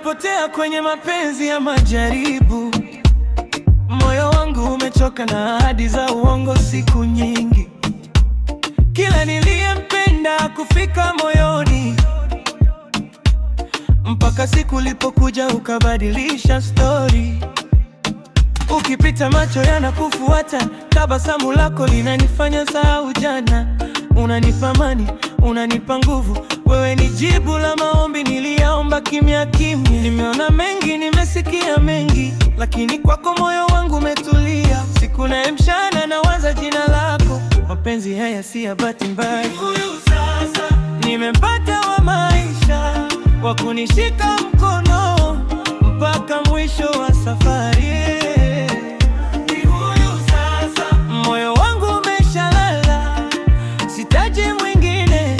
nimepotea kwenye mapenzi ya majaribu. Moyo wangu umechoka na ahadi za uongo siku nyingi. Kila niliyempenda kufika moyoni, mpaka siku ulipokuja ukabadilisha story. Ukipita macho yanakufuata, tabasamu lako linanifanya sahau jana. Unanipa amani, unanipa nguvu, wewe ni jibu la maombi niliyaomba kimya kimya. Nimeona mengi, nimesikia mengi, lakini kwako moyo wangu umetulia. Siku na mchana nawaza jina lako, mapenzi haya si ya bahati mbaya. Huyu sasa nimempata wa maisha, wa kunishika mkono mpaka mwisho wa safari. Moyo wangu umeshalala, sitaji mwingine,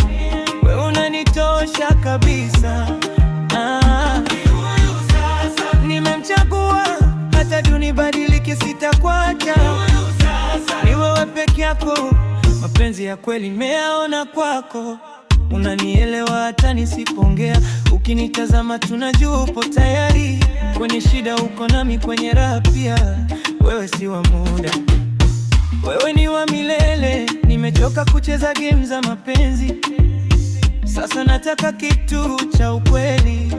wewe unanitosha kabisa. Nimemchagua, hata dunia badilike sitakuacha. Ni wewe peke yako, mapenzi ya kweli nimeyaona kwako. Unanielewa hata nisipongea, ukinitazama tunajua upo tayari. Kwenye shida uko nami, kwenye raha pia. Wewe si wa muda, wewe ni wa milele. Nimechoka kucheza game za mapenzi, sasa nataka kitu cha ukweli.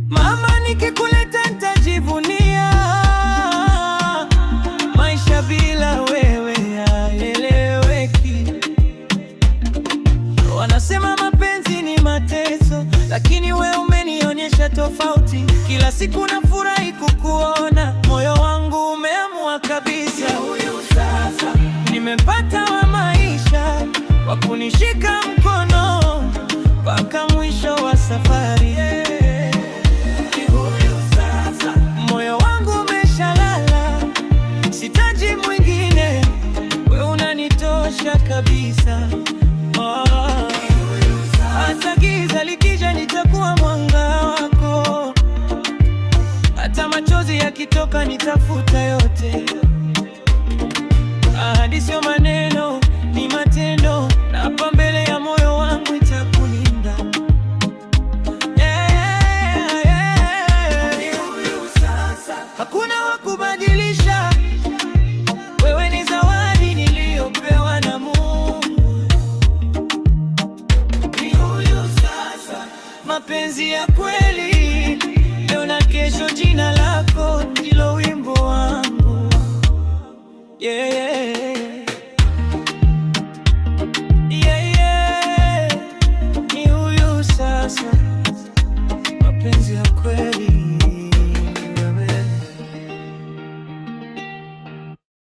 Mama, nikikuleta nitajivunia. Maisha bila wewe hayaeleweki. Wanasema mapenzi ni mateso, lakini wewe umenionyesha tofauti. Kila siku nafurahi kukuona, moyo wangu umeamua kabisa. Huyu sasa nimepata wa maisha, wa kunishika mkono mpaka mwisho wa safari. Huyu sasa moyo wangu umeshalala, sitaji mwingine, wewe unanitosha kabisa. Hata giza likija nitakuwa mwanga wako, hata machozi yakitoka nitafuta yote. Ahadi sio maneno, ni matendo, na hapa mbele ya moyo wangu nitakulinda. Hakuna wa kubadilisha, wewe ni zawadi niliyopewa na Mungu. Ni huyu sasa, mapenzi ya kweli, leo na kesho jina lako ndilo wimbo wangu. Yeah, yeah, yeah. Ni huyu sasa, mapenzi ya kweli.